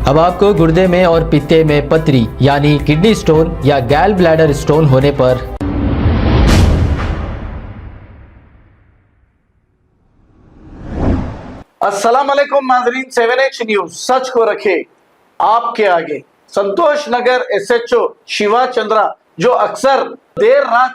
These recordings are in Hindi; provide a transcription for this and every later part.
अब आपको गुर्दे में और पित्ते में पथरी यानी किडनी स्टोन या गैल ब्लैडर स्टोन होने पर अस्सलाम वालेकुम नाजरीन, 7H न्यूज सच को रखे आपके आगे। संतोष नगर SHO शिवा चंद्रा जो अक्सर देर रात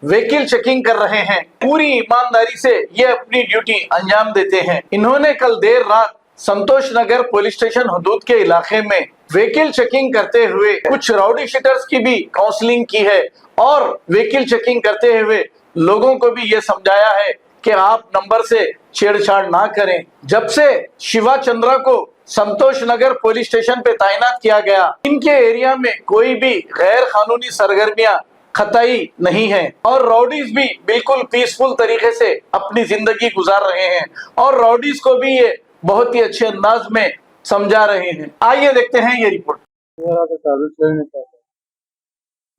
व्हीकल चेकिंग कर रहे हैं, पूरी ईमानदारी से ये अपनी ड्यूटी अंजाम देते हैं। इन्होंने कल देर रात संतोष नगर पुलिस स्टेशन हदूद के इलाके में व्हीकल चेकिंग करते हुए कुछ राउडी शीटर्स की भी काउंसलिंग की है और व्हीकल चेकिंग करते हुए लोगों को भी ये समझाया है कि आप नंबर से छेड़छाड़ ना करें। जब से शिवा चंद्रा को संतोष नगर पुलिस स्टेशन पे तैनात किया गया, इनके एरिया में कोई भी गैर कानूनी सरगर्मियां खताई नहीं है और राउडीज भी बिल्कुल पीसफुल तरीके से अपनी जिंदगी गुजार रहे हैं और राउडीज को भी ये बहुत ही अच्छे अंदाज में समझा रहे हैं। आइए देखते हैं ये रिपोर्ट।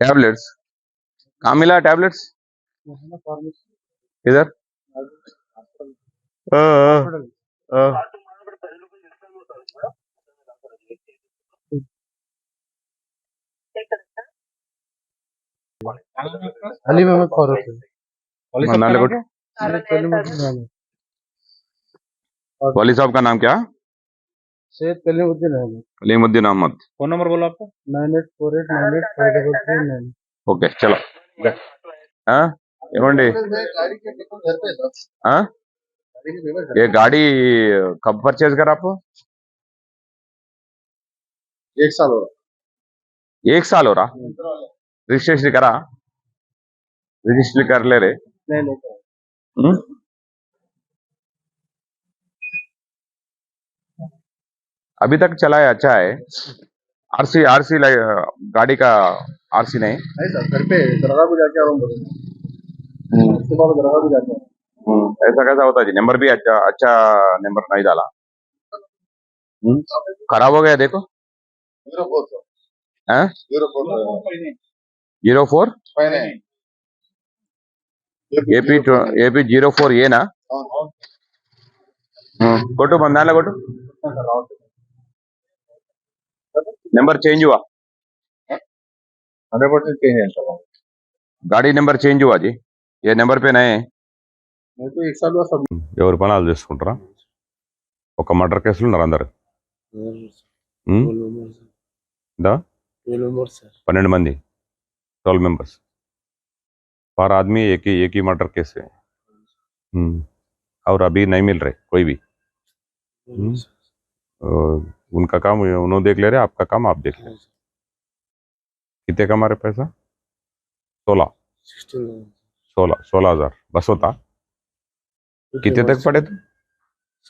टैबलेट्स कहाँ मिला? टैबलेट्स इधर अली मोहम्मद फारूक नाले को। वाली साहब का नाम क्या? सैयद कलीमुद्दीन अहमद। कलीमुद्दीन अहमद। फोन नंबर बोलो आपका 9848985339। ओके चलो। हाँ ఏమండి हाँ ये गाड़ी कब परचेज करा आप? 1 साल हो रहा। 1 साल हो रहा। रजिस्ट्रेशन करा? रजिस्ट्री कर ले रहे? नहीं अभी तक चला है, अच्छा है। आरसी आरसी गाड़ी का आरसी नहीं? नहीं सर, घर पे दरगाह को जाके आ रहा हूँ। उसके बाद दरगाह को जाके ऐसा कैसा होता है जी? नंबर भी अच्छा अच्छा नंबर नहीं डाला। खराब हो गया देखो। 04 AP 04 ये ना? कोटो बंदाला कोटो नंबर चेंज हुआ? 100% चेंज है। गाड़ी नंबर చేంజ్ हुआ जी? ये नंबर पे नहीं है? मैं तो 1 साल हुआ सब। ఎవరు పనాలు చేసుకుంటారా? ఒక మర్డర్ కేసులు ఉన్నారు అందరు. दा 12 मंदी 12 मेंबर्स पर आदमी एक ही मर्डर केस है। और अभी नहीं मिल रहे कोई भी। उनका काम उन्होंने देख ले रहे, आपका काम आप देख ले। कितने कमा रहे पैसा? 16,000 बस होता। कितने तक पढ़े थे?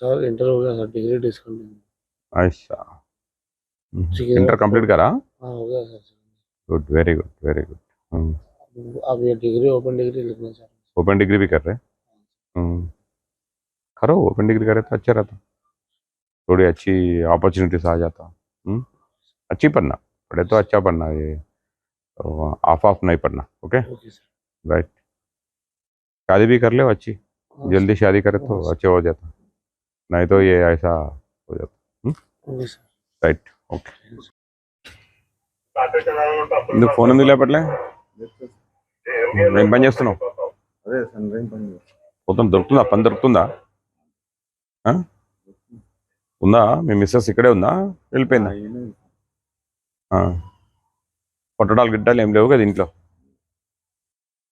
सर इंटर हो गया सर, डिग्री डिस्काउंट। अच्छा, इंटर कंप्लीट करा? हाँ हो गया sir. Good, very good very good. अब ये डिग्री ओपन डिग्री लिखना चाह रहे हैं। ओपन डिग्री भी कर रहे? करो, ओपन डिग्री करे तो अच्छा रहता, थोड़ी अच्छी अपॉर्चुनिटीज आ जाता। अच्छी पढ़ना, पढ़े तो अच्छा पढ़ना, ये ऑफ नहीं पढ़ना। Okay right. शादी भी कर ले अच्छी, जल्दी शादी करे तो अच्छा हो जाता, नहीं तो ये ऐसा हो जाता। Right okay. నువ్వు ఫోన్ ఎందుకు లేపట్లే? ఏం పని చేస్తున్నావు? అదే సన్రైన్ పని మొత్తం దొరుకుతుందా? పని దొరుకుతుందా? ఉందా? మీ మిస్సెస్ ఇక్కడే ఉందా, వెళ్ళిపోయిందా? కొట్టడాలు గిట్టాలు ఏం లేవు కదా ఇంట్లో?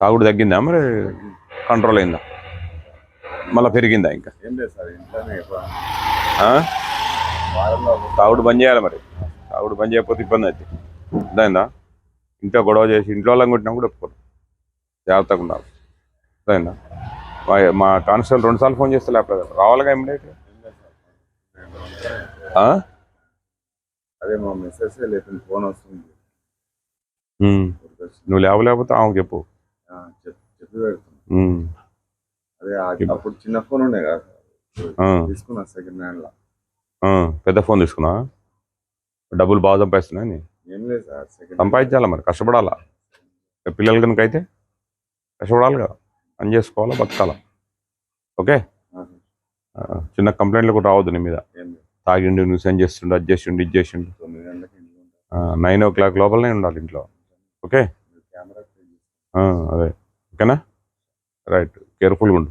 తాగుడు తగ్గిందా మరి? కంట్రోల్ అయిందా? మళ్ళీ పెరిగిందా ఇంకా? ఏం లేదు సార్, ఇంట్లోనే తాగుడు బంద్ చేయాలి మరి. తాగుడు బంద్ చేయకపోతే ఇబ్బంది అవుతుంది. అర్థమైందా? ఇంట్లో గొడవ చేసి ఇంట్లో వాళ్ళని కొట్టినా కూడా ఒప్పుకోరు, జాగ్రత్తగా ఉండాలి. అర్థమైందా? మా కానిస్టేబుల్ 2 సార్లు ఫోన్ చేస్తే లేకపోతే రావాలిగా ఇమ్మీడియట్గా. అదే మా మెసేజ్ లేకపోతే ఫోన్ వస్తుంది. నువ్వు లేకపోతే ఆమెకు చెప్పు. చెప్పి పెడుతున్నా. అదే అప్పుడు చిన్న ఫోన్ ఉండే కదా తీసుకున్నా, సెకండ్ హ్యాండ్ లా. పెద్ద ఫోన్ తీసుకున్నా? డబ్బులు బాగా సంపాదిస్తున్నాయి. ఏం లేదు సార్, సంపాదించాలా మరి, కష్టపడాలా. పిల్లలు కనుక అయితే కష్టపడాలి కదా, పని చేసుకోవాలా, బతకాలా. ఓకే, చిన్న కంప్లైంట్లు కూడా రావద్దు నీ మీద. తాగిండు న్యూసెన్స్ చేస్తుండు అది చేసిండు ఇది చేసిండు 9 గంటలకు ఇంట్లో ఉంటారు 9 o'clock లోపలనే ఉండాలి ఇంట్లో ఓకే కెమెరా ట్రై చేస్తాను అదే ఓకేనా రైట్ కేర్ఫుల్గా ఉండు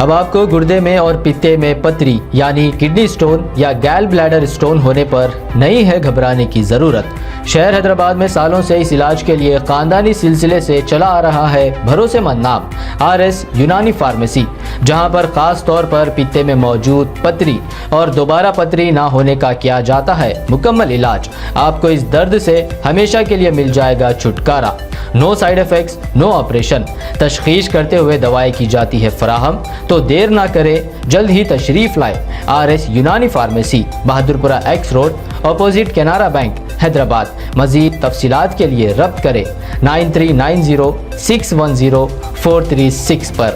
अब आपको गुर्दे में और पित्ते में पथरी यानी किडनी स्टोन या गैल ब्लैडर स्टोन होने पर नहीं है घबराने की ज़रूरत। शहर हैदराबाद में सालों से इस इलाज के लिए खानदानी सिलसिले से चला आ रहा है भरोसेमंद नाम RS यूनानी फार्मेसी, जहां पर खास तौर पर पित्ते में मौजूद पथरी और दोबारा पथरी ना होने का किया जाता है मुकम्मल इलाज। आपको इस दर्द से हमेशा के लिए मिल जाएगा छुटकारा। No side effects, no operation, तशखीस करते हुए दवाएं की जाती है फराहम। तो देर ना करें, जल्द ही तशरीफ लाए RS Unani pharmacy, Bahadurpura X road, opposite Canara bank, Hyderabad. मजीद तफसीलात के लिए रब्त करें 9390610436 पर।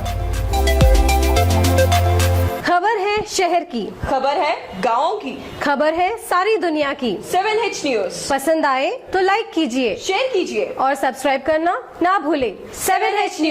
खबर है शहर की, खबर है गाँव की, खबर है सारी दुनिया की। 7H न्यूज पसंद आए तो लाइक कीजिए, शेयर कीजिए और सब्सक्राइब करना ना भूलें। 7H news.